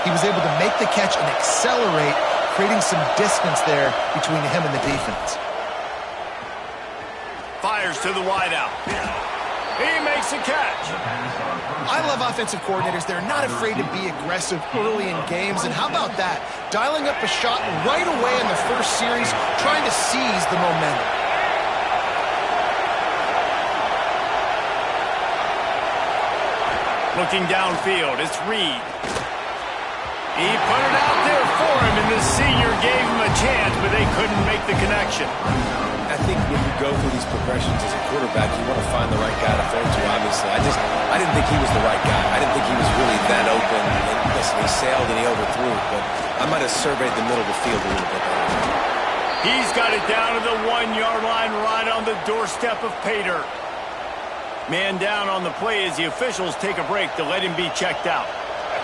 He was able to make the catch and accelerate, creating some distance there between him and the defense. Fires to the wideout. He makes a catch. I love offensive coordinators. They're not afraid to be aggressive early in games. And how about that? Dialing up a shot right away in the first series, trying to seize the momentum. Looking downfield, it's Reed. He put it out there for him, and the senior gave him a chance, but they couldn't make the connection. I think when you go through these progressions as a quarterback, you want to find the right guy to throw to, obviously. I didn't think he was the right guy. I didn't think he was really that open. And listen, he sailed and he overthrew, but I might have surveyed the middle of the field a little bit better. He's got it down to the 1-yard line right on the doorstep of Pater. Man down on the play as the officials take a break to let him be checked out.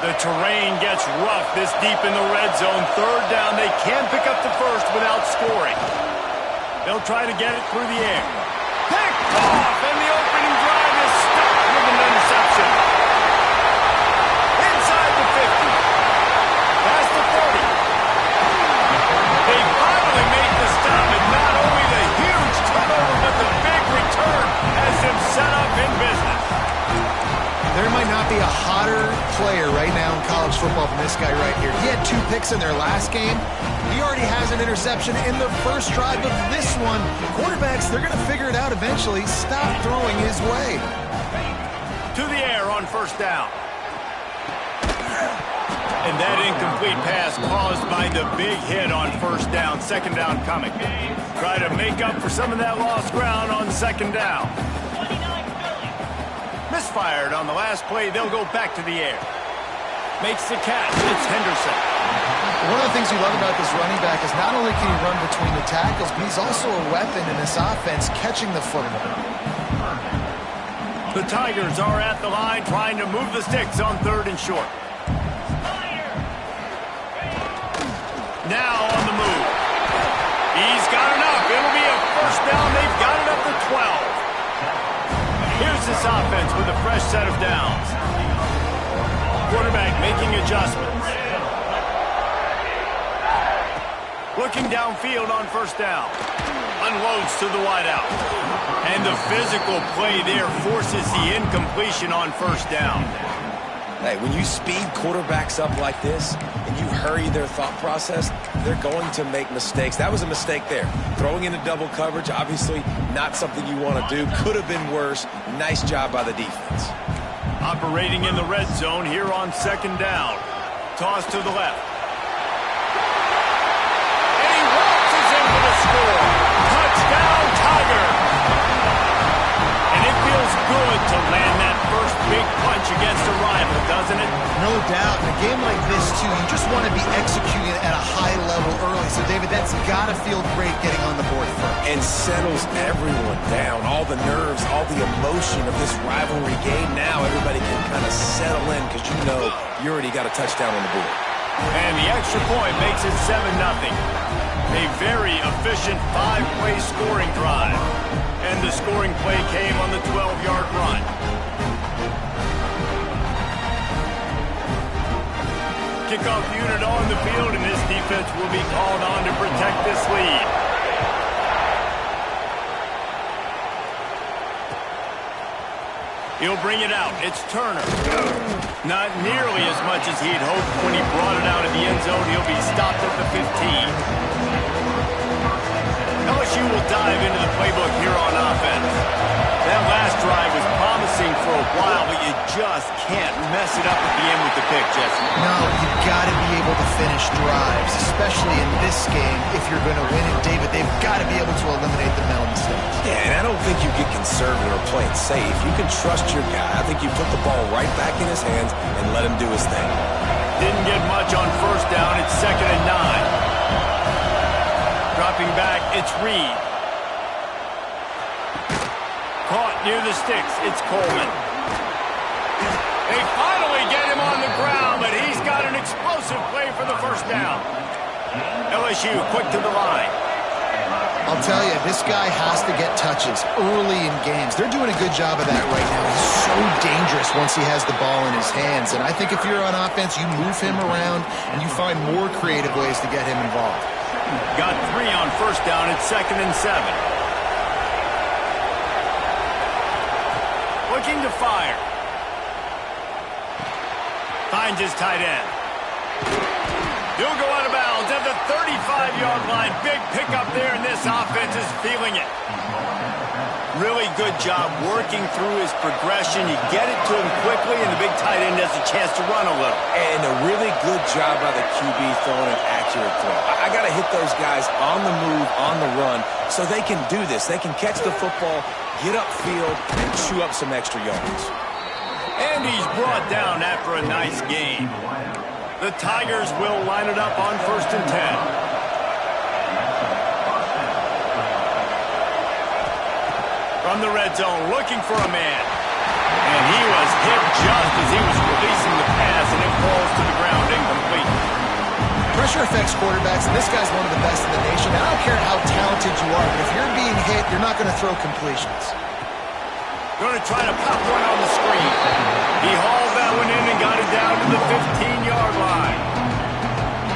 The terrain gets rough this deep in the red zone. Third down, they can't pick up the first without scoring. They'll try to get it through the air. Picked off, and the opening drive is stopped with an interception. Inside the 50. Past the 40. They finally made the stop, and not only the huge turnover, but the big return has them set up in business. There might not be a hotter player right now in college football than this guy right here. He had 2 picks in their last game. He already has an interception in the first drive of this one. Quarterbacks, they're going to figure it out eventually. Stop throwing his way. To the air on first down. And that incomplete pass caused by the big hit on first down. Second down coming. Try to make up for some of that lost ground on second down. Misfired on the last play. They'll go back to the air. Makes the catch. It's Henderson. One of the things we love about this running back is not only can he run between the tackles, but he's also a weapon in this offense catching the football. The Tigers are at the line trying to move the sticks on 3rd and short. Now on the move. He's got enough. It'll be a first down. They've got it up to 12. Here's this offense with a fresh set of downs. Quarterback making adjustments. Looking downfield on first down. Unloads to the wideout. And the physical play there forces the incompletion on first down. Hey, when you speed quarterbacks up like this and you hurry their thought process, they're going to make mistakes. That was a mistake there. Throwing into double coverage, obviously not something you want to do. Could have been worse. Nice job by the defense. Operating in the red zone here on second down. Toss to the left. And he waltzes in for the score. Touchdown, Tiger. And it feels good to land that first big punch against a rival, doesn't it? No doubt. In a game like this, too, you just want to be executing at a high level early. So, David, that's got to feel great getting on the board first. And settles everyone down. All the nerves, all the emotion of this rivalry game. Now everybody can kind of settle in because you know you already got a touchdown on the board. And the extra point makes it 7-0. A very efficient 5-play scoring drive. And the scoring play came on the 12-yard run. Kickoff unit on the field, and this defense will be called on to protect this lead. He'll bring it out. It's Turner. Not nearly as much as he'd hoped when he brought it out of the end zone. He'll be stopped at the 15. LSU will dive into the playbook here on offense. That last drive was promising for a while, but you just can't mess it up at the end with the pick, Jesse. No, you've got to be able to finish drives, especially in this game. If you're going to win it, David, they've got to be able to eliminate the mental mistakes. Yeah, and I don't think you get conservative or play it safe. You can trust your guy. I think you put the ball right back in his hands and let him do his thing. Didn't get much on first down. It's 2nd and 9. Dropping back, it's Reed. Caught near the sticks, it's Coleman. They finally get him on the ground, but he's got an explosive play for the first down. LSU quick to the line. I'll tell you, this guy has to get touches early in games. They're doing a good job of that right now. He's so dangerous once he has the ball in his hands. And I think if you're on offense, you move him around and you find more creative ways to get him involved. Got 3 on first down. It's 2nd and 7. Looking to fire. Finds his tight end. He'll go out of bounds at the 35-yard line. Big pickup there, and this offense is feeling it. Really good job working through his progression. You get it to him quickly, and the big tight end has a chance to run a little. And a really good job by the QB throwing an accurate throw. I got to hit those guys on the move, on the run, so they can do this. They can catch the football, get upfield, and chew up some extra yards. And he's brought down after a nice game. The Tigers will line it up on 1st and 10. From the red zone, looking for a man. And he was hit just as he was releasing the pass, and it falls to the ground incomplete. Pressure affects quarterbacks, and this guy's one of the best in the nation. I don't care how talented you are, but if you're being hit, you're not going to throw completions. Going to try to pop one on the screen. He hauled that one in and got it down to the 15-yard line.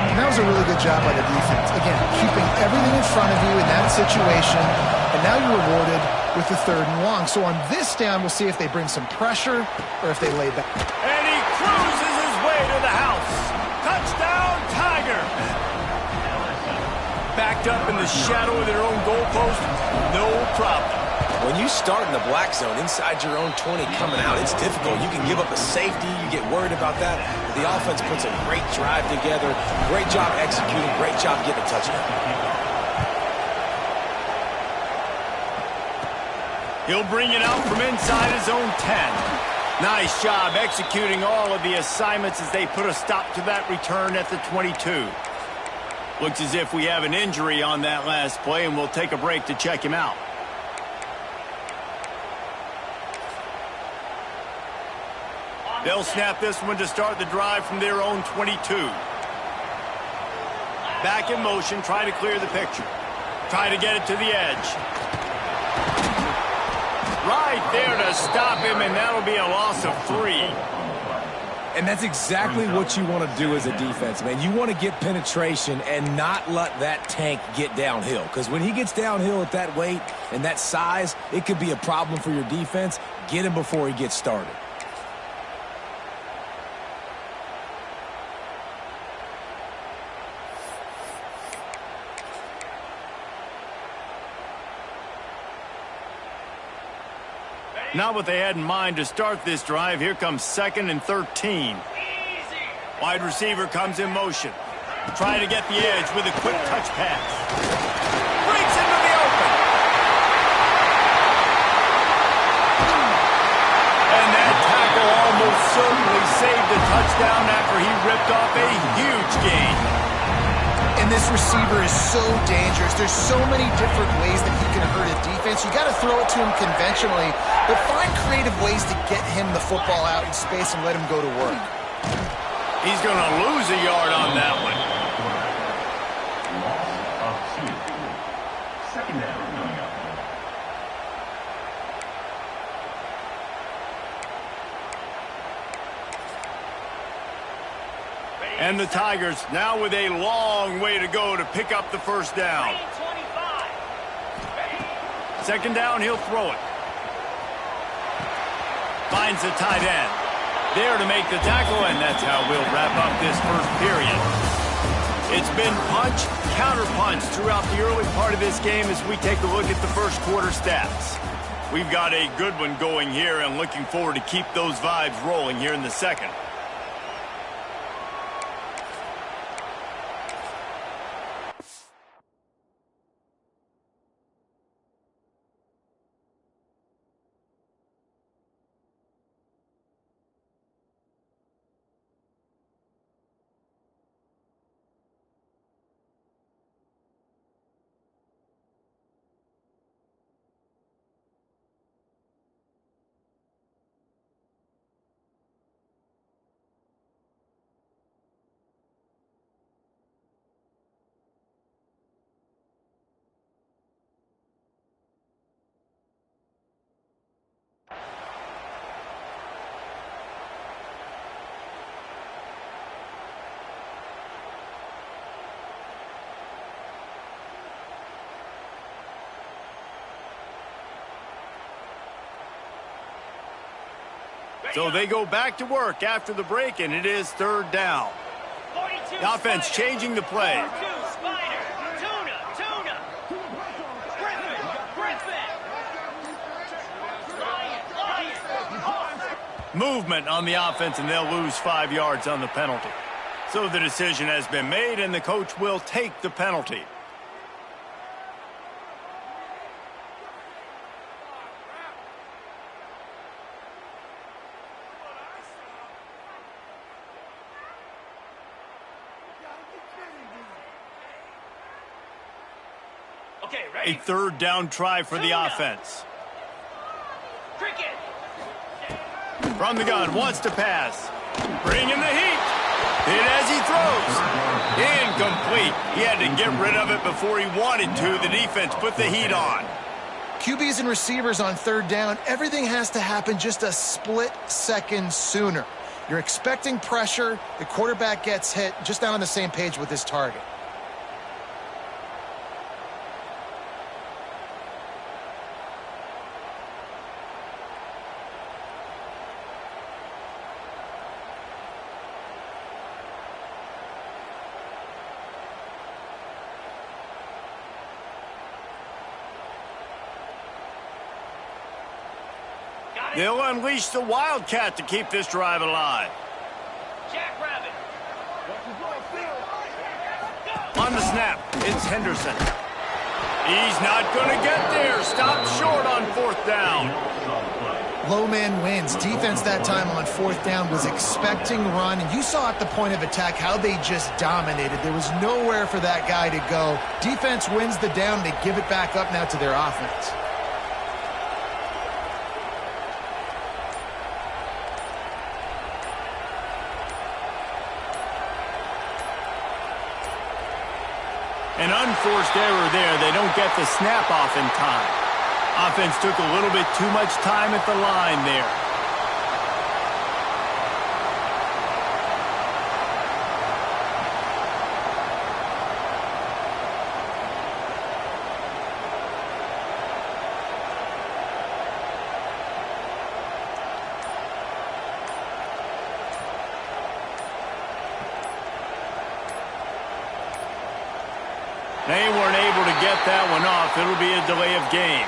And that was a really good job by the defense. Again, keeping everything in front of you in that situation, and now you're rewarded with the 3rd and long. So on this down, we'll see if they bring some pressure or if they lay back. And he cruises his way to the house. Touchdown, Tigers! Backed up in the shadow of their own goalpost, no problem. When you start in the black zone inside your own 20 coming out, it's difficult. You can give up a safety. You get worried about that. The offense puts a great drive together. Great job executing. Great job getting a touchdown. He'll bring it out from inside his own 10. Nice job executing all of the assignments as they put a stop to that return at the 22. Looks as if we have an injury on that last play, and we'll take a break to check him out. They'll snap this one to start the drive from their own 22. Back in motion, try to clear the picture. Try to get it to the edge. Right there to stop him, and that'll be a loss of 3. And that's exactly what you want to do as a defense, man. You want to get penetration and not let that tank get downhill. Because when he gets downhill at that weight and that size, it could be a problem for your defense. Get him before he gets started. Not what they had in mind to start this drive. Here comes 2nd and 13. Wide receiver comes in motion. Trying to get the edge with a quick touch pass. Breaks into the open. And that tackle almost certainly saved the touchdown after he ripped off a huge gain. And this receiver is so dangerous. There's so many different ways that he can hurt a defense. You got to throw it to him conventionally, but find creative ways to get him the football out in space and let him go to work. He's going to lose a yard on that one. Second down coming up. And the Tigers now with a long way to go to pick up the first down. 2nd down, he'll throw it. Finds the tight end. There to make the tackle, and that's how we'll wrap up this first period. It's been punch, counter-punch throughout the early part of this game as we take a look at the first quarter stats. We've got a good one going here and looking forward to keep those vibes rolling here in the second. So they go back to work after the break, and it is third down. The offense changing the play. Movement on the offense, and they'll lose 5 yards on the penalty. So the decision has been made, and the coach will take the penalty. A third down try for the offense. From the gun, wants to pass. Bringing the heat. Hit as he throws. Incomplete. He had to get rid of it before he wanted to. The defense put the heat on. QBs and receivers on third down, everything has to happen just a split second sooner. You're expecting pressure. The quarterback gets hit, just not on the same page with his target. They'll unleash the Wildcat to keep this drive alive. Jackrabbit. On the snap, it's Henderson. He's not going to get there. Stopped short on fourth down. Low man wins. Defense that time on fourth down was expecting run, and you saw at the point of attack how they just dominated. There was nowhere for that guy to go. Defense wins the down. They give it back up now to their offense. An unforced error there. They don't get the snap off in time. Offense took a little bit too much time at the line there. They weren't able to get that one off. It'll be a delay of game.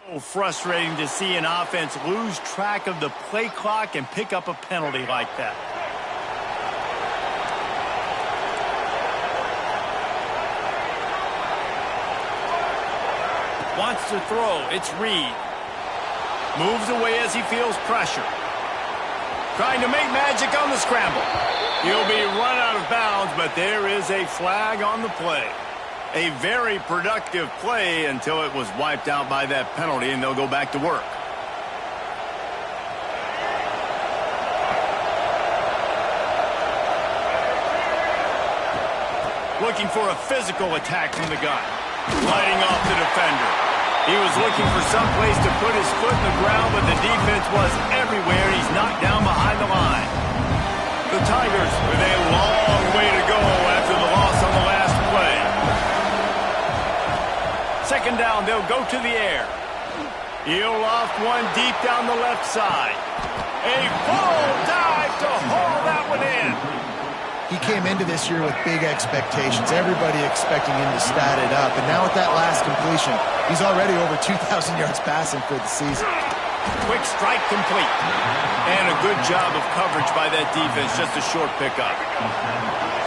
So frustrating to see an offense lose track of the play clock and pick up a penalty like that. Wants to throw. It's Reed. Moves away as he feels pressure. Trying to make magic on the scramble. He'll be run out of bounds, but there is a flag on the play. A very productive play until it was wiped out by that penalty, and they'll go back to work. Looking for a physical attack from the gun. Lighting off the defender. He was looking for some place to put his foot in the ground, but the defense was everywhere. He's knocked down behind the line. The Tigers with a long way to go after the loss on the last play. Second down, they'll go to the air. He'll loft one deep down the left side. A full dive to haul that one in. He came into this year with big expectations. Everybody expecting him to stat it up. And now with that last completion, he's already over 2,000 yards passing for the season. Quick strike complete. And a good job of coverage by that defense. Just a short pickup.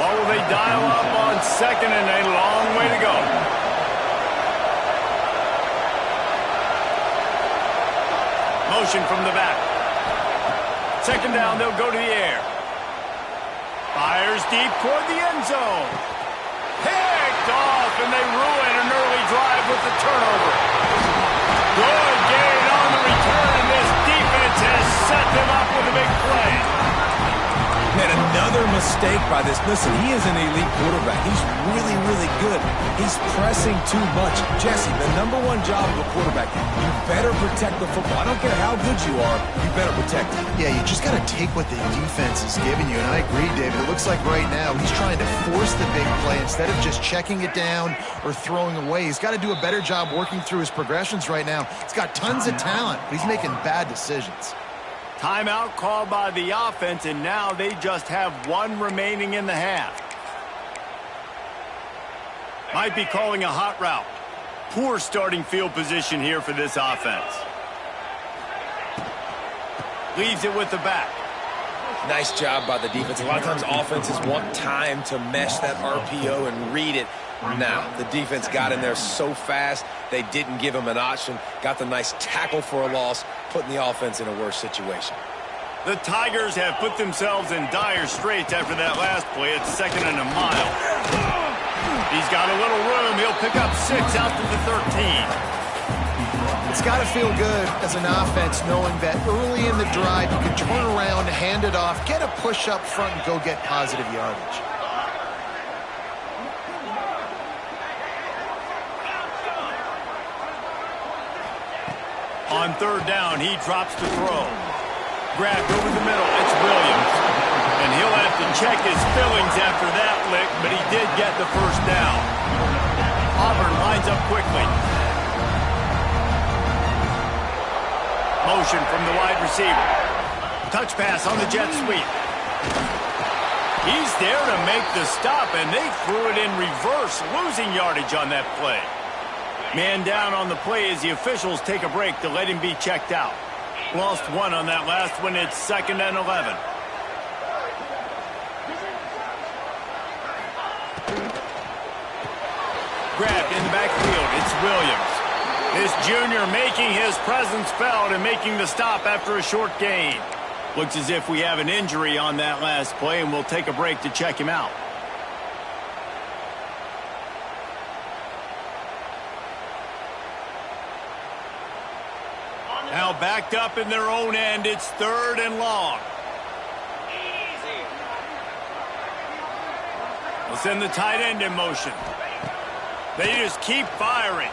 What will they dial up on second and a long way to go? Motion from the back. Second down, they'll go to the air. Fires deep toward the end zone. Picked off, and they ruin an early drive with the turnover. Good gain on the return, and this defense has set them up with a big play. Man, another mistake by this. Listen, he is an elite quarterback. He's really, really good. He's pressing too much. Jesse, the #1 job of a quarterback, you better protect the football. I don't care how good you are, you better protect it. Yeah, you just got to take what the defense is giving you. And I agree, David. It looks like right now he's trying to force the big play instead of just checking it down or throwing away. He's got to do a better job working through his progressions right now. He's got tons of talent, but he's making bad decisions. Timeout called by the offense, and now they just have one remaining in the half. Might be calling a hot route. Poor starting field position here for this offense. Leaves it with the back. Nice job by the defense. A lot of times offenses want time to mesh that RPO and read it. Now, the defense got in there so fast, they didn't give him an option. Got the nice tackle for a loss, putting the offense in a worse situation. The Tigers have put themselves in dire straits after that last play. It's second and a mile. He's got a little room. He'll pick up 6 out to the 13. It's got to feel good as an offense knowing that early in the drive you can turn around, hand it off, get a push up front, and go get positive yardage. On third down, he drops to throw. Grabbed over the middle. It's Williams. And he'll have to check his fillings after that lick, but he did get the first down. Auburn lines up quickly. Motion from the wide receiver. Touch pass on the jet sweep. He's there to make the stop, and they threw it in reverse, losing yardage on that play. Man down on the play as the officials take a break to let him be checked out. Lost one on that last one. It's second and 11. Grabbed in the backfield. It's Williams. This junior making his presence felt and making the stop after a short gain. Looks as if we have an injury on that last play, and we'll take a break to check him out. Now backed up in their own end. It's third and long. They'll send the tight end in motion. They just keep firing.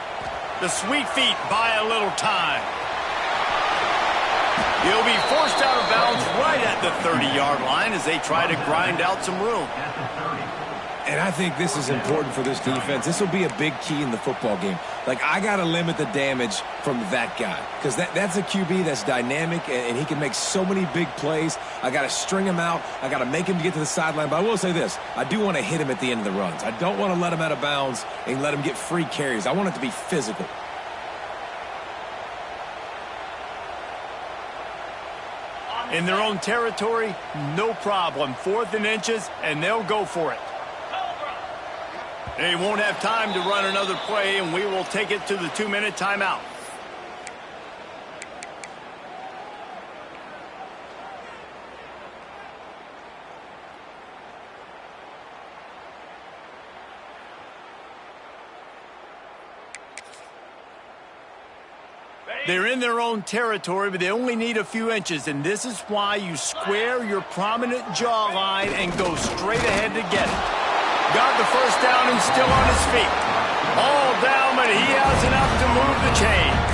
The sweet feet buy a little time. He'll be forced out of bounds right at the 30-yard line as they try to grind out some room. And I think this is important for this defense. This will be a big key in the football game. Like, I got to limit the damage from that guy because that's a QB that's dynamic, and he can make so many big plays. I got to string him out. I got to make him get to the sideline. But I will say this. I do want to hit him at the end of the runs. I don't want to let him out of bounds and let him get free carries. I want it to be physical. In their own territory, no problem. 4th and inches, and they'll go for it. They won't have time to run another play, and we will take it to the 2-minute timeout. They're in their own territory, but they only need a few inches, and this is why you square your prominent jawline and go straight ahead to get it. Got the first down and still on his feet. All down, but he has enough to move the chains.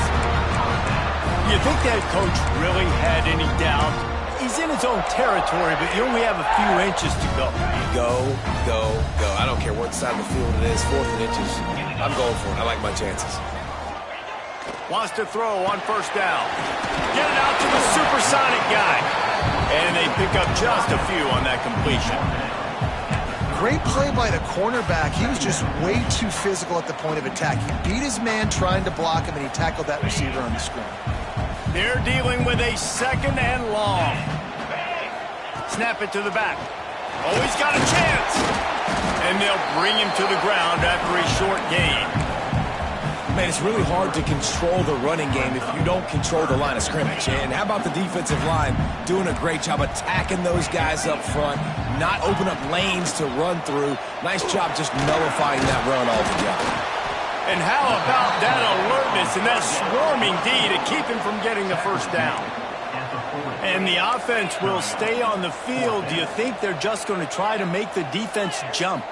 You think that coach really had any doubt? He's in his own territory, but you only have a few inches to go. Go, go, go. I don't care what side of the field it is, 4th and inches. I'm going for it. I like my chances. Wants to throw on 1st down. Get it out to the supersonic guy. And they pick up just a few on that completion. Great play by the cornerback. He was just way too physical at the point of attack. He beat his man trying to block him, and he tackled that receiver on the screen. They're dealing with a 2nd and long. Snap it to the back. Oh, he's got a chance. And they'll bring him to the ground after a short gain. Man, it's really hard to control the running game if you don't control the line of scrimmage. And how about the defensive line doing a great job attacking those guys up front, not open up lanes to run through. Nice job just nullifying that run altogether. And how about that alertness and that swarming D to keep him from getting the 1st down? And the offense will stay on the field. Do you think they're just going to try to make the defense jump?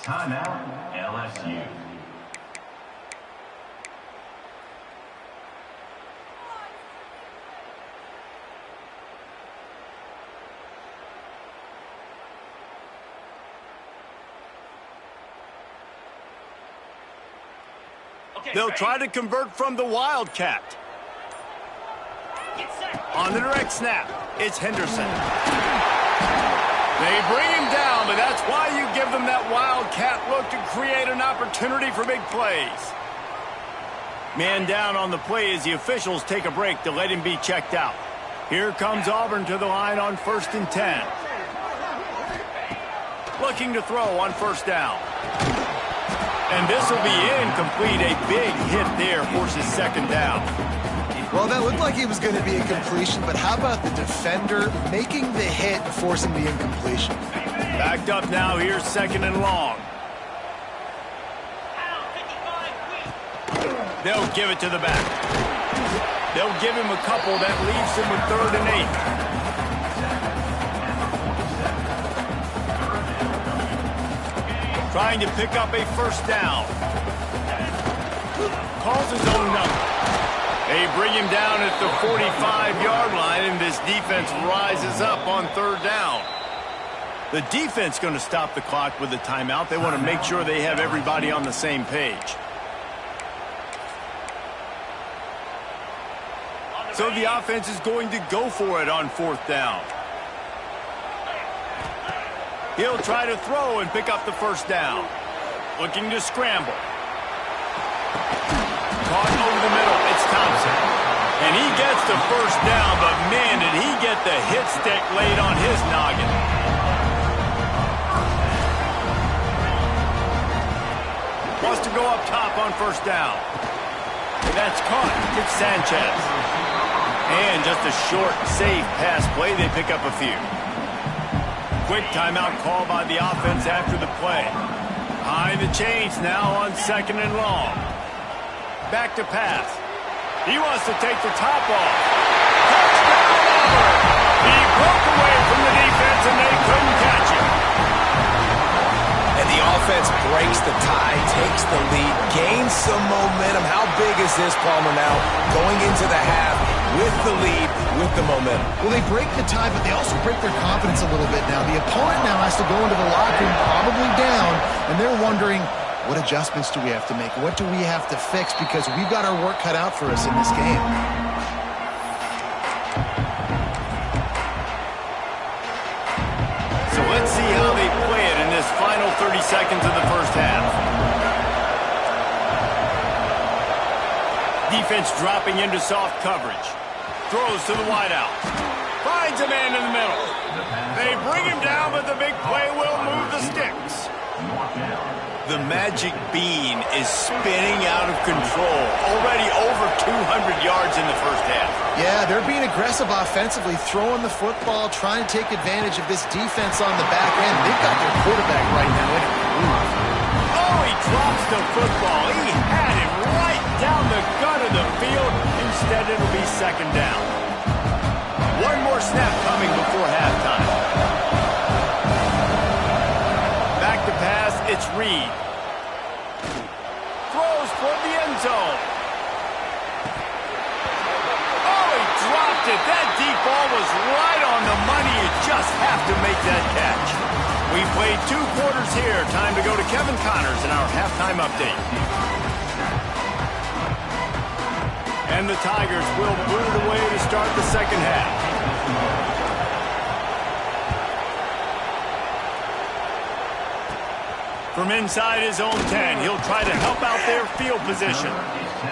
Timeout, LSU. They'll try to convert from the Wildcat. On the direct snap, it's Henderson. They bring him down, but that's why you give them that Wildcat look to create an opportunity for big plays. Man down on the play as the officials take a break to let him be checked out. Here comes Auburn to the line on 1st and 10. Looking to throw on 1st down. And this will be incomplete. A big hit there forces 2nd down. Well, that looked like it was going to be a completion, but how about the defender making the hit and forcing the incompletion? Backed up now. Here's 2nd and long. They'll give it to the back. They'll give him a couple. That leaves him with 3rd and 8. Trying to pick up a 1st down. Calls his own number. They bring him down at the 45-yard line, and this defense rises up on 3rd down. The defense going to stop the clock with a timeout. They want to make sure they have everybody on the same page. So the offense is going to go for it on 4th down. He'll try to throw and pick up the 1st down. Looking to scramble. Caught over the middle. It's Thompson. And he gets the 1st down, but man, did he get the hit stick laid on his noggin. Wants to go up top on 1st down. And that's caught. It's Sanchez. And just a short, safe pass play. They pick up a few. Quick timeout call by the offense after the play. Behind the chains now on 2nd and long. Back to pass. He wants to take the top off. Touchdown, Auburn! He broke away from the defense and they couldn't catch him. And the offense breaks the tie, takes the lead, gains some momentum. How big is this, Palmer, now? Going into the half with the lead, with the momentum. Well, they break the tie, but they also break their confidence a little bit now. The opponent now has to go into the locker room probably down, and they're wondering, what adjustments do we have to make? What do we have to fix? Because we've got our work cut out for us in this game. So let's see how they play it in this final 30 seconds of the 1st half. Defense dropping into soft coverage. Throws to the wideout. Finds a man in the middle. They bring him down, but the big play will move the sticks. The magic bean is spinning out of control. Already over 200 yards in the first half. Yeah, they're being aggressive offensively, throwing the football, trying to take advantage of this defense on the back end. They've got their quarterback right now in a groove. Oh, he drops the football. He had it right down the gut of the field. Instead, it'll be second down. One more snap coming before halftime. Back to pass, it's Reed. Throws toward the end zone. Oh, he dropped it. That deep ball was right on the money. You just have to make that catch. We played 2 quarters here. Time to go to Kevin Connors in our halftime update. And the Tigers will put it away to start the second half. From inside his own 10, he'll try to help out their field position.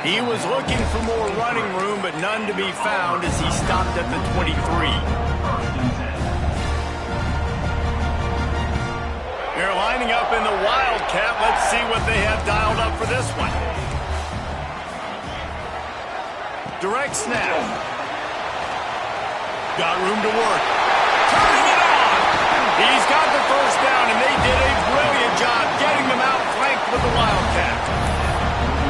He was looking for more running room, but none to be found as he stopped at the 23. They're lining up in the Wildcat. Let's see what they have dialed up for this one. Direct snap. Got room to work. Turning it on. He's got the first down, and they did a brilliant job getting them out flanked with the Wildcat.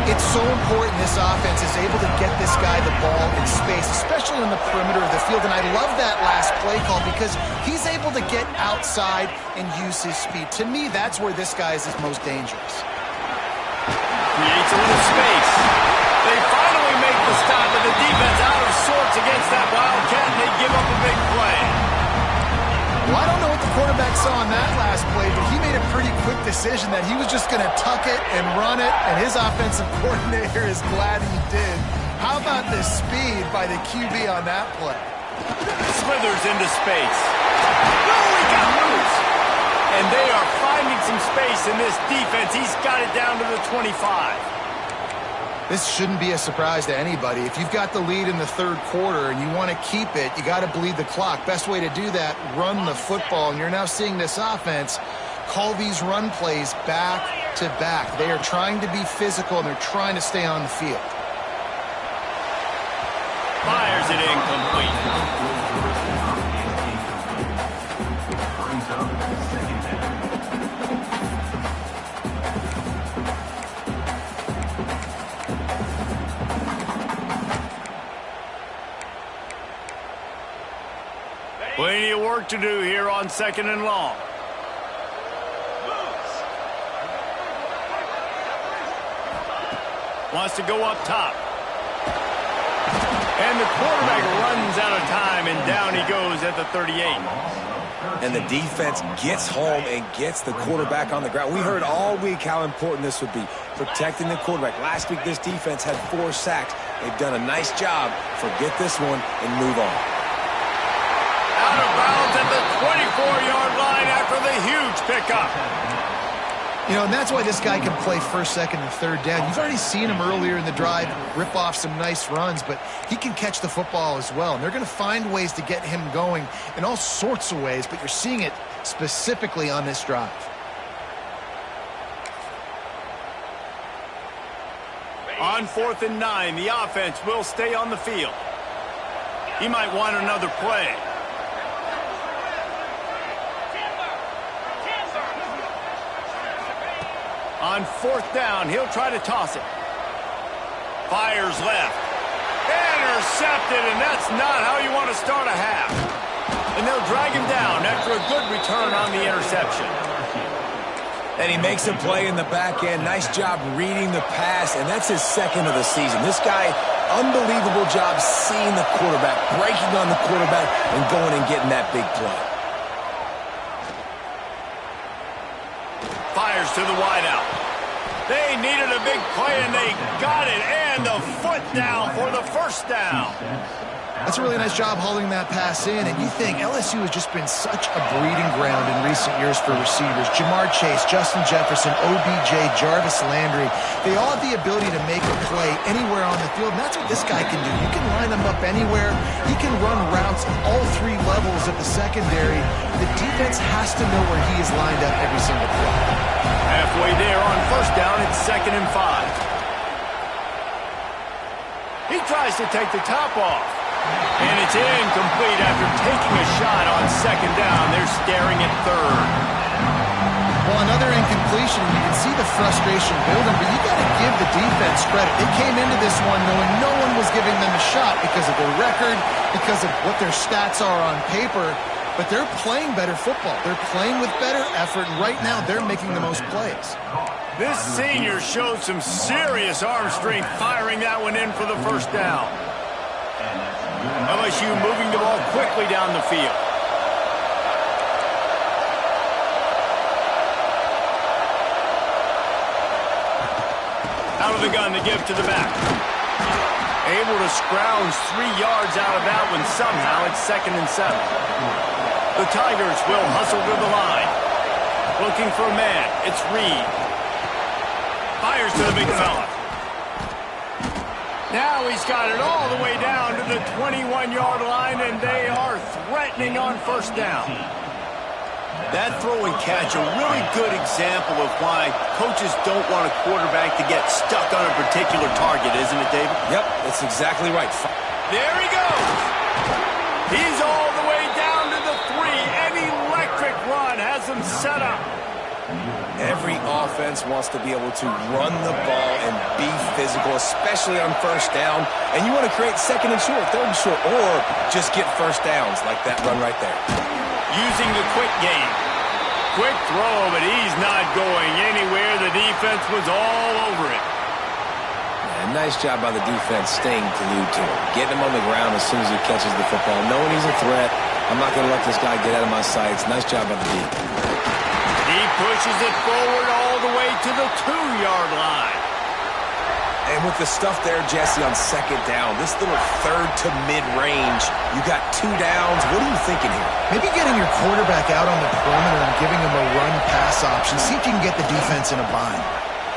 It's so important this offense is able to get this guy the ball in space, especially in the perimeter of the field. And I love that last play call because he's able to get outside and use his speed. To me, that's where this guy is his most dangerous. Creates a little space. They finally make the stop, but the defense out of sorts against that Wildcat, and they give up a big play. Well, I don't know what the quarterback saw on that last play, but he made a pretty quick decision that he was just going to tuck it and run it, and his offensive coordinator is glad he did. How about the speed by the QB on that play? Slithers into space. No, he got loose. And they are finding some space in this defense. He's got it down to the 25. This shouldn't be a surprise to anybody. If you've got the lead in the third quarter and you want to keep it, you got to bleed the clock. Best way to do that, run the football. And you're now seeing this offense call these run plays back to back. They are trying to be physical, and they're trying to stay on the field. Fires it incomplete. Plenty of work to do here on 2nd and long. Wants to go up top. And the quarterback runs out of time, and down he goes at the 38. And the defense gets home and gets the quarterback on the ground. We heard all week how important this would be, protecting the quarterback. Last week, this defense had 4 sacks. They've done a nice job. Forget this one and move on. Out of bounds at the 24-yard line after the huge pickup. You know, and that's why this guy can play first, second, and third down. You've already seen him earlier in the drive rip off some nice runs, but he can catch the football as well. And they're going to find ways to get him going in all sorts of ways, but you're seeing it specifically on this drive. On 4th and 9, the offense will stay on the field. He might want another play. On 4th down, he'll try to toss it. Fires left. Intercepted, and that's not how you want to start a half. And they'll drag him down after a good return on the interception. And he makes a play in the back end. Nice job reading the pass, and that's his 2nd of the season. This guy, unbelievable job seeing the quarterback, breaking on the quarterback, and going and getting that big play. Fires to the wideout. They needed a big play, and they got it. And the foot down for the first down. That's a really nice job holding that pass in, and you think LSU has just been such a breeding ground in recent years for receivers. Jamar Chase, Justin Jefferson, OBJ, Jarvis Landry, they all have the ability to make a play anywhere on the field, and that's what this guy can do. You can line him up anywhere. He can run routes at all three levels of the secondary. The defense has to know where he is lined up every single play. Halfway there on first down, it's 2nd and 5. He tries to take the top off. And it's incomplete after taking a shot on 2nd down. They're staring at 3rd. Well, another incompletion. You can see the frustration building, but you got to give the defense credit. They came into this one knowing no one was giving them a shot because of their record, because of what their stats are on paper. But they're playing better football. They're playing with better effort, and right now they're making the most plays. This senior showed some serious arm strength firing that one in for the first down. LSU moving the ball quickly down the field. Out of the gun to give to the back. Able to scrounge 3 yards out of that one somehow. It's 2nd and 7. The Tigers will hustle to the line. Looking for a man. It's Reed. Fires to the big fella. Now he's got it all the way down to the 21-yard line, and they are threatening on first down. That throw and catch, a really good example of why coaches don't want a quarterback to get stuck on a particular target, isn't it, David? Yep, that's exactly right. There he goes. He's all the way down to the 3. An electric run has him set up. Every offense wants to be able to run the ball and be physical, especially on first down. And you want to create 2nd and short, 3rd and short, or just get first downs like that run right there. Using the quick game. Quick throw, but he's not going anywhere. The defense was all over it. And nice job by the defense staying glued to him. Getting him on the ground as soon as he catches the football. Knowing he's a threat. I'm not going to let this guy get out of my sights. Nice job by the D. He pushes it forward all the way to the 2-yard line. And with the stuff there, Jesse, on 2nd down, this little 3rd to mid-range, you got 2 downs. What are you thinking here? Maybe getting your quarterback out on the perimeter and giving him a run-pass option. See if you can get the defense in a bind.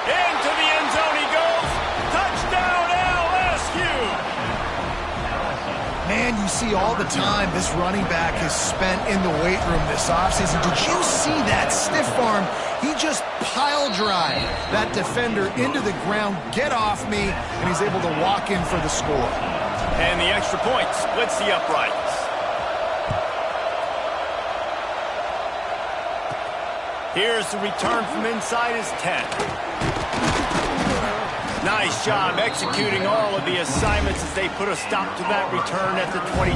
Into the end zone he goes. Touchdown, LSU! Man, you see all the time this running back has spent in the weight room this offseason. Did you see that stiff arm? He just pile drive that defender into the ground, get off me, and he's able to walk in for the score. And the extra point splits the uprights. Here's the return from inside his 10. Nice job executing all of the assignments as they put a stop to that return at the 22.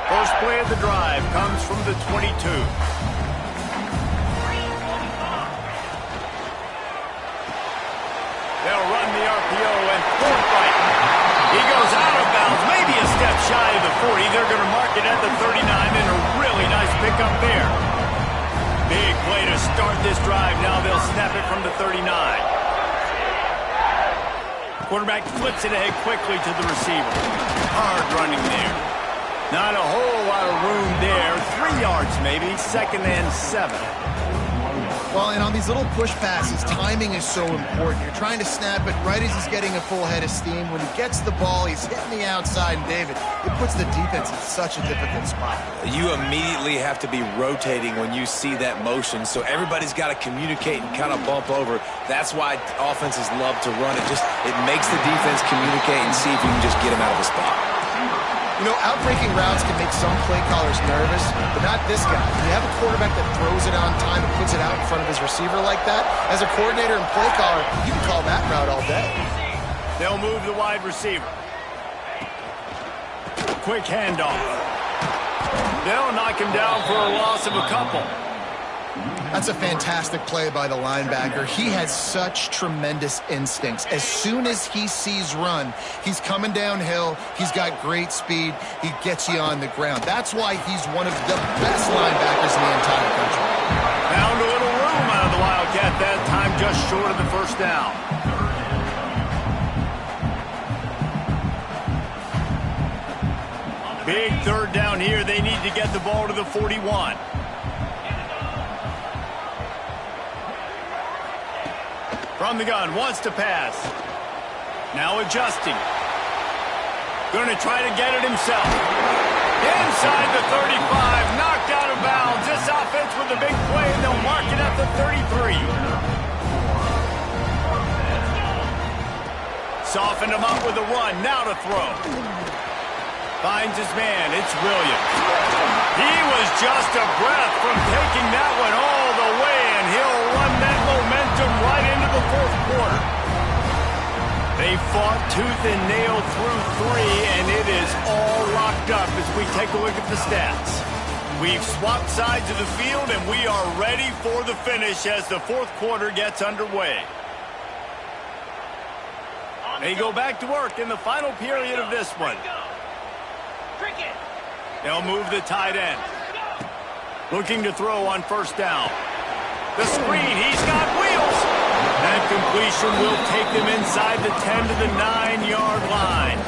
First play of the drive comes from the 22. They'll run the RPO and forfeit. He goes out of bounds, maybe a step shy of the 40. They're going to mark it at the 39, and a really nice pickup there. Big play to start this drive. Now they'll snap it from the 39. Quarterback flips it ahead quickly to the receiver. Hard running there. Not a whole lot of room there. 3 yards maybe. 2nd and 7. Well, and on these little push passes, timing is so important. You're trying to snap it right as he's getting a full head of steam. When he gets the ball, he's hitting the outside, and David, it puts the defense in such a difficult spot. You immediately have to be rotating when you see that motion, so everybody's got to communicate and kind of bump over. That's why offenses love to run it. It makes the defense communicate and see if you can just get him out of the spot. You know, outbreaking routes can make some play callers nervous, but not this guy. When you have a quarterback that throws it on time and puts it out in front of his receiver like that, as a coordinator and play caller, you can call that route all day. They'll move the wide receiver. Quick handoff. They'll knock him down for a loss of a couple. That's a fantastic play by the linebacker. He has such tremendous instincts. As soon as he sees run, he's coming downhill. He's got great speed. He gets you on the ground. That's why he's one of the best linebackers in the entire country. Found a little room out of the Wildcat that time. just short of the first down. Big third down here. They need to get the ball to the 41. From the gun, wants to pass. Now adjusting. Going to try to get it himself. Inside the 35, knocked out of bounds. This offense with a big play, and they'll mark it at the 33. Softened him up with a run, now to throw. Finds his man, it's Williams. He was just a breath from taking that one all the way, and he'll run that momentum right into the fourth quarter. They fought tooth and nail through 3, and it is all locked up as we take a look at the stats. We've swapped sides of the field, and we are ready for the finish as the fourth quarter gets underway. They go back to work in the final period of this one. They'll move the tight end. Looking to throw on first down. The screen, he's got wheels. That completion will take them inside the 10 to the 9-yard line.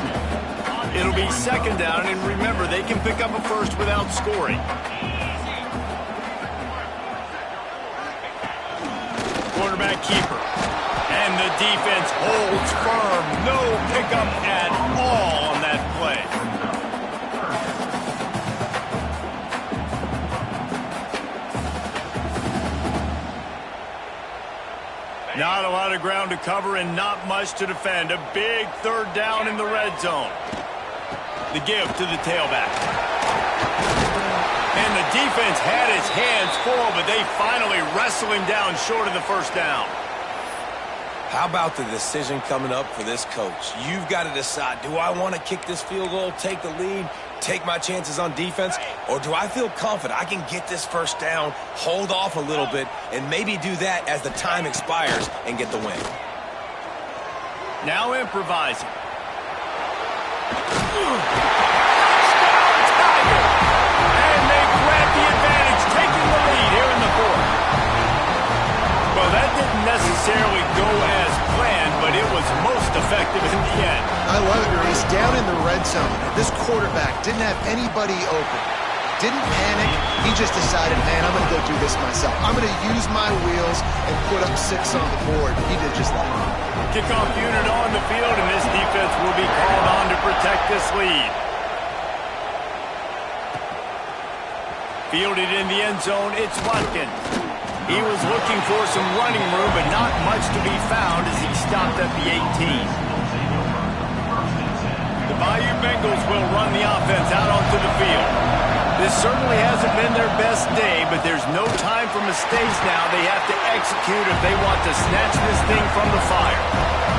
It'll be second down, and remember, they can pick up a first without scoring. Quarterback keeper. And the defense holds firm. No pickup at all on that play. Not a lot of ground to cover and not much to defend. A big third down in the red zone. The give to the tailback. And the defense had his hands full, but they finally wrestle him down short of the first down. How about the decision coming up for this coach? You've got to decide, do I want to kick this field goal, take the lead, take my chances on defense, or do I feel confident I can get this first down, hold off a little bit, and maybe do that as the time expires and get the win? Now improvising. And they grab the advantage, taking the lead here in the fourth. Well, that didn't necessarily go as planned, but it was most effective in the end. I love it, Reese. Down in the red zone, this quarterback didn't have anybody open. Didn't panic. He just decided, man, I'm going to go do this myself. I'm going to use my wheels and put up 6 on the board. He did just that. Kickoff unit on the field, and this defense will be called on to protect this lead. Fielded in the end zone, it's Watkins. He was looking for some running room, but not much to be found as he stopped at the 18. The Bayou Bengals will run the offense out onto the field. This certainly hasn't been their best day, but there's no time for mistakes now. They have to execute if they want to snatch this thing from the fire.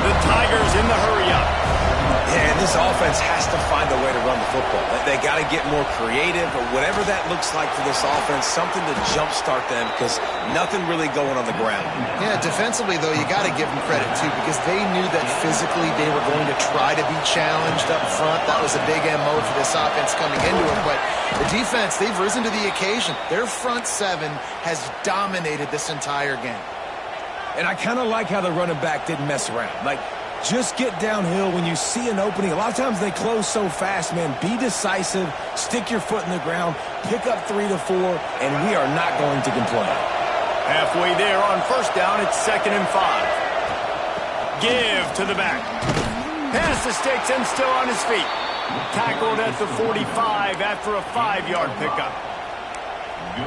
The Tigers in the hurry-up. Yeah, and this offense has to find a way to run the football. They got to get more creative, or whatever that looks like for this offense, something to jumpstart them, because nothing really going on the ground. Yeah, defensively, though, you got to give them credit, too, because they knew that physically they were going to try to be challenged up front. That was a big MO for this offense coming into it, but the defense, they've risen to the occasion. Their front 7 has dominated this entire game. And I kind of like how the running back didn't mess around. Like, just get downhill when you see an opening. A lot of times they close so fast, man. Be decisive, stick your foot in the ground, pick up 3 to 4, and we are not going to complain. Halfway there on first down, it's 2nd and 5. Give to the back. Pass the sticks and still on his feet. Tackled at the 45 after a 5-yard pickup.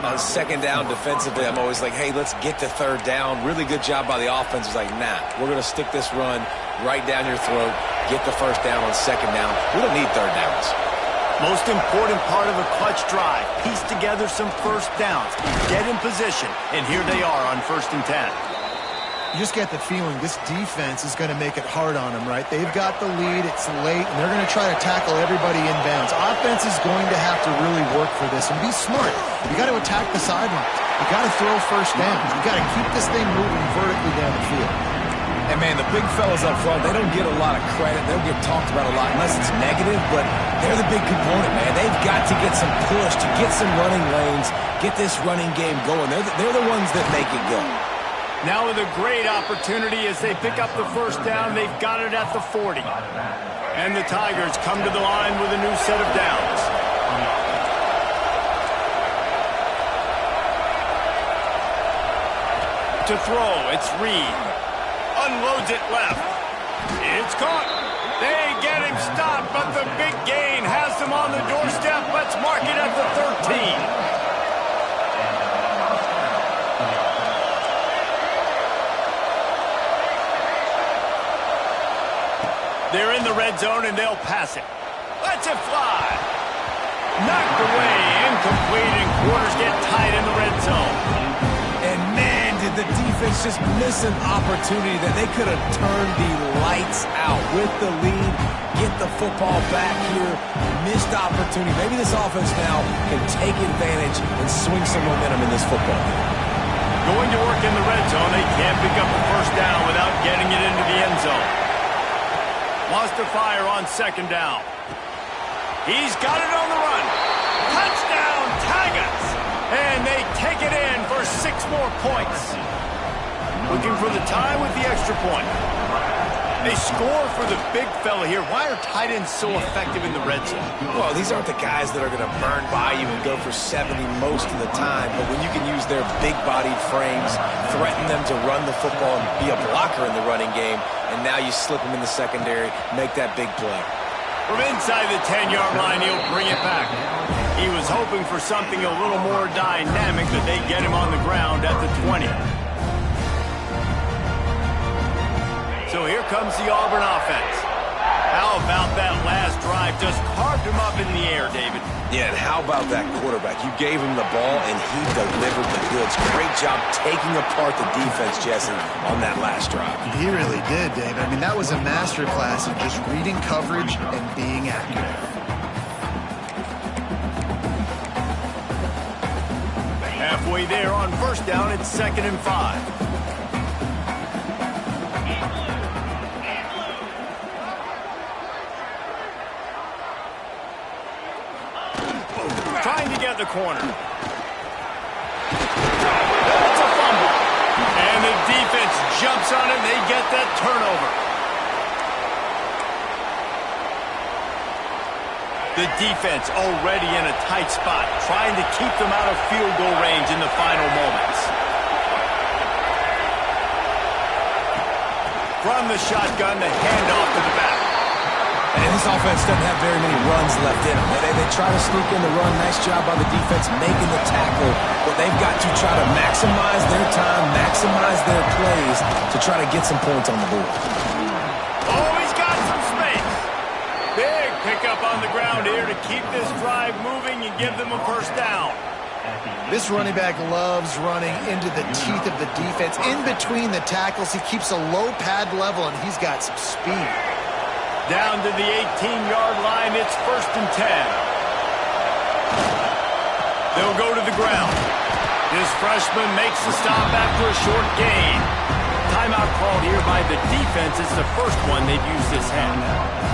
On second down defensively, I'm always like, hey, let's get to third down. Really good job by the offense. It's like, nah, we're going to stick this run right down your throat, get the first down on second down. We don't need third downs. Most important part of a clutch drive, piece together some first downs, get in position, and here they are on 1st and 10. You just get the feeling this defense is going to make it hard on them, right? They've got the lead, it's late, and they're going to try to tackle everybody inbounds. Offense is going to have to really work for this and be smart. You got to attack the sidelines. You got to throw first downs. You got to keep this thing moving vertically down the field. And, man, the big fellas up front, they don't get a lot of credit. They don't get talked about a lot unless it's negative, but they're the big component, man. They've got to get some push, to get some running lanes, get this running game going. They're the ones that make it go. Now with a great opportunity as they pick up the first down. They've got it at the 40. And the Tigers come to the line with a new set of downs. To throw, it's Reed. Unloads it left. It's caught. They get him stopped, but the big gain has them on the doorstep. Let's mark it at the 13. They're in the red zone, and they'll pass it. Let's it fly. Knocked away, incomplete, and quarters get tight in the red zone. And man, did the defense just miss an opportunity that they could have turned the lights out with the lead, get the football back here, missed opportunity. Maybe this offense now can take advantage and swing some momentum in this football game. Going to work in the red zone, they can't pick up the first down without getting it into the end zone. Wants to fire on second down. He's got it on the run. Touchdown, Tigers! And they take it in for 6 more points. Looking for the tie with the extra point. They score for the big fella here. Why are tight ends so effective in the red zone? Well, these aren't the guys that are going to burn by you and go for 70 most of the time, but when you can use their big-bodied frames, threaten them to run the football and be a blocker in the running game, and now you slip them in the secondary, make that big play. From inside the 10-yard line, he'll bring it back. He was hoping for something a little more dynamic, but they get him on the ground at the 20. So here comes the Auburn offense. How about that last drive? Just carved him up in the air, David. Yeah, and how about that quarterback? You gave him the ball, and he delivered the goods. Great job taking apart the defense, Jesse, on that last drive. He really did, David. I mean, that was a masterclass of just reading coverage and being accurate. Halfway there on first down, it's 2nd and 5. Trying to get the corner. It's a fumble. And the defense jumps on it, and they get that turnover. The defense already in a tight spot, trying to keep them out of field goal range in the final moments. From the shotgun, the handoff to the back. And this offense doesn't have very many runs left in them. They try to sneak in the run. Nice job by the defense making the tackle. But they've got to try to maximize their time, maximize their plays to try to get some points on the board. Oh, he's got some space. Big pickup on the ground here to keep this drive moving and give them a first down. This running back loves running into the teeth of the defense. In between the tackles, he keeps a low pad level, and he's got some speed. Down to the 18-yard line, it's 1st and 10. They'll go to the ground. This freshman makes the stop after a short gain. Timeout called here by the defense. It's the first one they've used this half.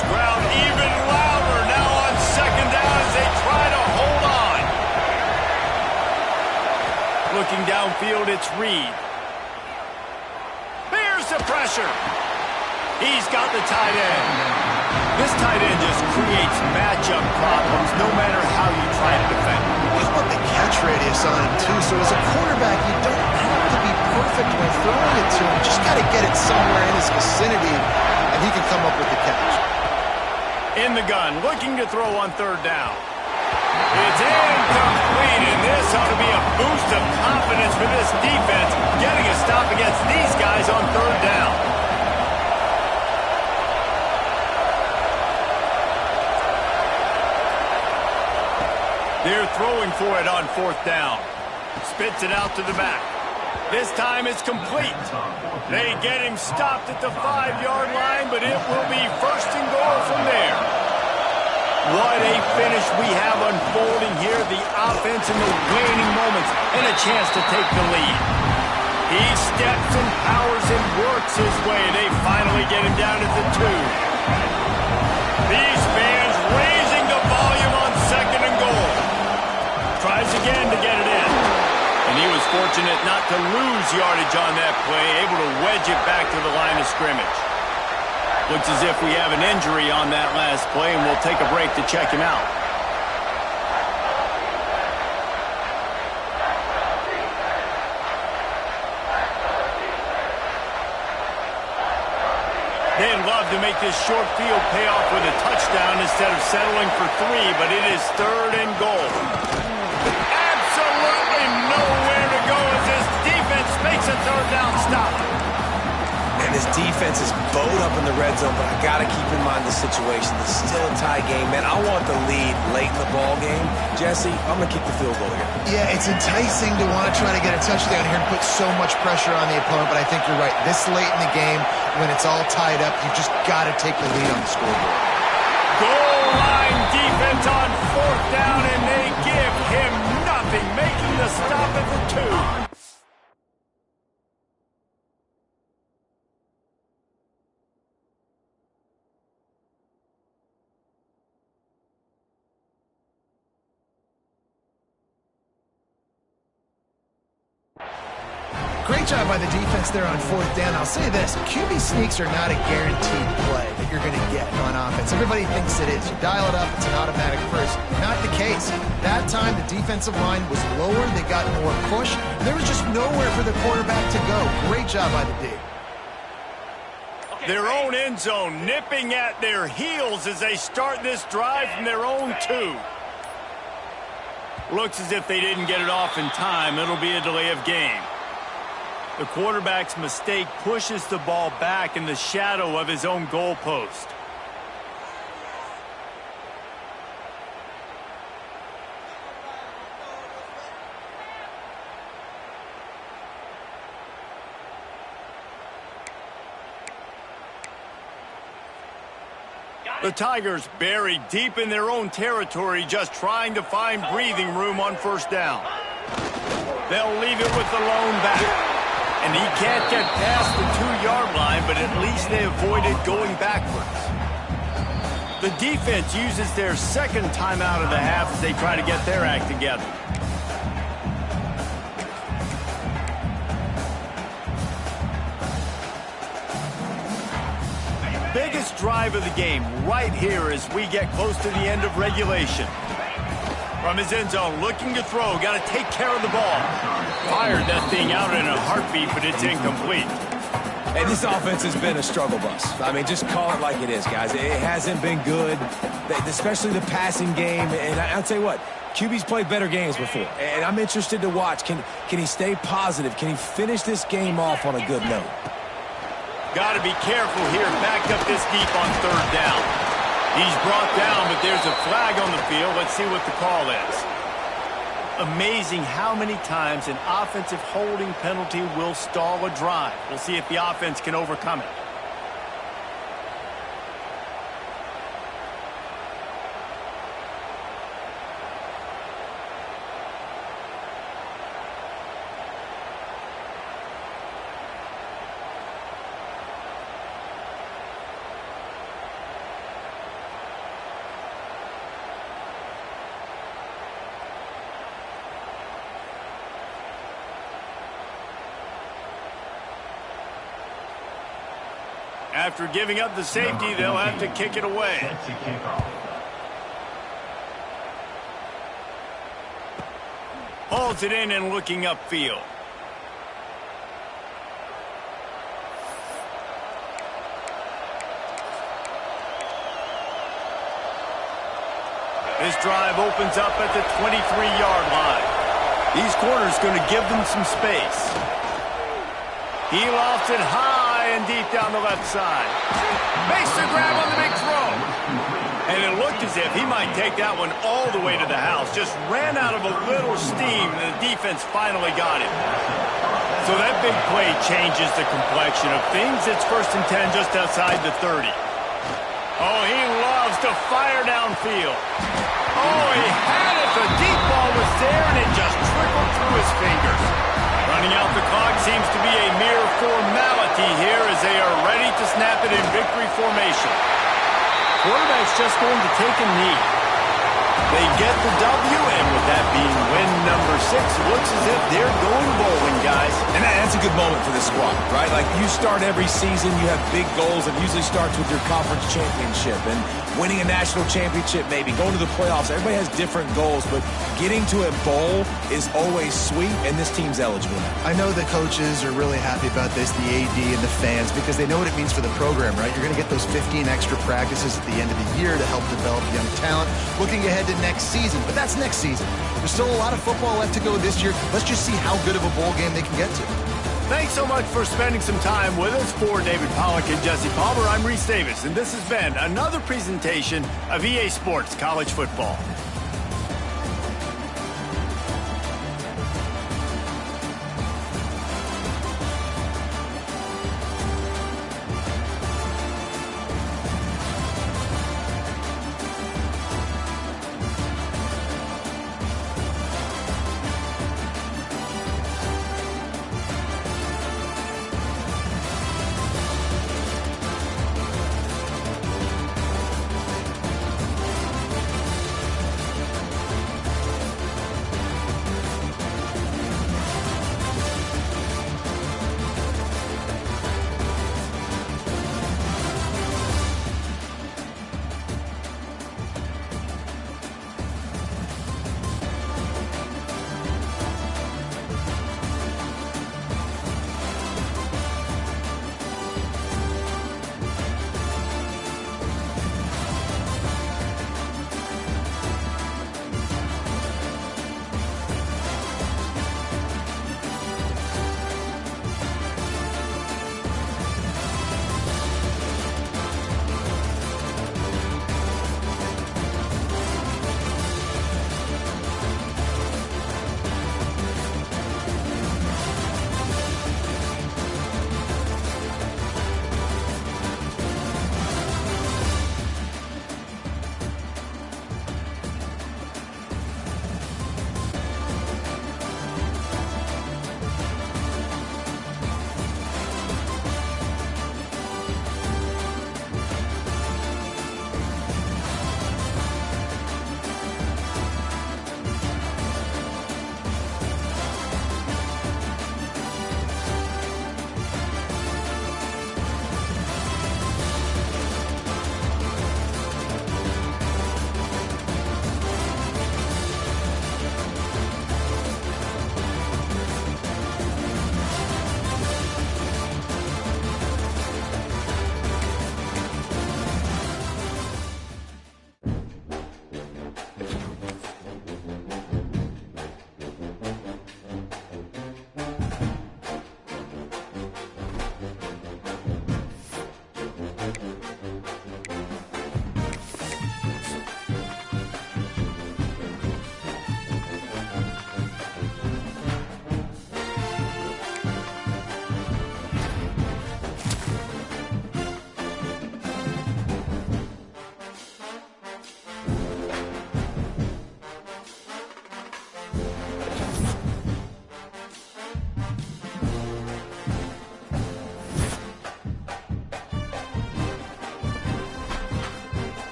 Crowd even louder now on 2nd down as they try to hold on. Looking downfield, it's Reed. There's the pressure. He's got the tight end. This tight end just creates matchup problems no matter how you try to defend. How about the catch radius on him, too? So as a quarterback, you don't have to be perfect when throwing it to him. You just got to get it somewhere in his vicinity, and he can come up with the catch. In the gun, looking to throw on 3rd down. It's incomplete, and this ought to be a boost of confidence for this defense, getting a stop against these guys on 3rd down. They're throwing for it on 4th down. Spits it out to the back. This time it's complete. They get him stopped at the 5-yard line, but it will be 1st and goal from there. What a finish we have unfolding here. The offense in the waning moments and a chance to take the lead. He steps and powers and works his way. They finally get him down at the 2. These fans raising the volume on 2nd and goal. Tries again to get it in. And he was fortunate not to lose yardage on that play, able to wedge it back to the line of scrimmage. Looks as if we have an injury on that last play, and we'll take a break to check him out. They'd love to make this short field pay off with a touchdown instead of settling for 3, but it is 3rd and goal. Absolutely nowhere to go as this defense makes a 3rd down stop. And this defense is bowed up in the red zone, but I got to keep in mind the situation. This is still a tie game, man. I want the lead late in the ball game. Jesse, I'm going to kick the field goal here. Yeah, it's enticing to want to try to get a touchdown here and put so much pressure on the opponent, but I think you're right. This late in the game, when it's all tied up, you just got to take the lead on the scoreboard. Goal line defense on 4th down, and they give him nothing, making the stop at the 2. Great job by the defense there on 4th down. I'll say this, QB sneaks are not a guaranteed play that you're going to get on offense. Everybody thinks it is. You dial it up, it's an automatic first. Not the case. That time, the defensive line was lower. They got more push. There was just nowhere for the quarterback to go. Great job by the D. Their own end zone nipping at their heels as they start this drive from their own 2. Looks as if they didn't get it off in time. It'll be a delay of game. The quarterback's mistake pushes the ball back in the shadow of his own goalpost. The Tigers buried deep in their own territory, just trying to find breathing room on 1st down. They'll leave it with the lone back. And he can't get past the 2-yard line, but at least they avoided going backwards. The defense uses their 2nd timeout of the half as they try to get their act together. Biggest drive of the game right here as we get close to the end of regulation. From his end zone, looking to throw, got to take care of the ball. Fired that thing out in a heartbeat, but it's incomplete. Hey, this offense has been a struggle bus. I mean, just call it like it is, guys. It hasn't been good, especially the passing game. And I'll tell you what, QB's played better games before. And I'm interested to watch. Can he stay positive? Can he finish this game off on a good note? Got to be careful here. Backed up this deep on 3rd down. He's brought down, but there's a flag on the field. Let's see what the call is. Amazing how many times an offensive holding penalty will stall a drive. We'll see if the offense can overcome it. After giving up the safety, they'll have to kick it away. Holds it in and looking upfield. This drive opens up at the 23-yard line. These corners going to give them some space. He lofts it high and deep down the left side. Makes the grab on the big throw. And it looked as if he might take that one all the way to the house. Just ran out of a little steam, and the defense finally got him. So that big play changes the complexion of things. It's 1st and 10 just outside the 30. Oh, he loves to fire downfield. Oh, he had it. The deep ball was there, and it just trickled through his fingers. Running out the clock seems to be a mere formality here as they are ready to snap it in victory formation. Quarterback's just going to take a knee. They get the W, and with that being win number 6, looks as if they're going bowling, guys. And that's a good moment for this squad, right? Like, you start every season, you have big goals. It usually starts with your conference championship and winning a national championship, maybe going to the playoffs. Everybody has different goals, but getting to a bowl is always sweet, and this team's eligible now. I know the coaches are really happy about this, the AD and the fans, because they know what it means for the program, right? You're going to get those 15 extra practices at the end of the year to help develop young talent. Looking ahead to next season, but that's next season. There's still a lot of football left to go this year. Let's just see how good of a bowl game they can get to. Thanks so much for spending some time with us. For David Pollack and Jesse Palmer, I'm Reese Davis, and this has been another presentation of EA Sports College Football.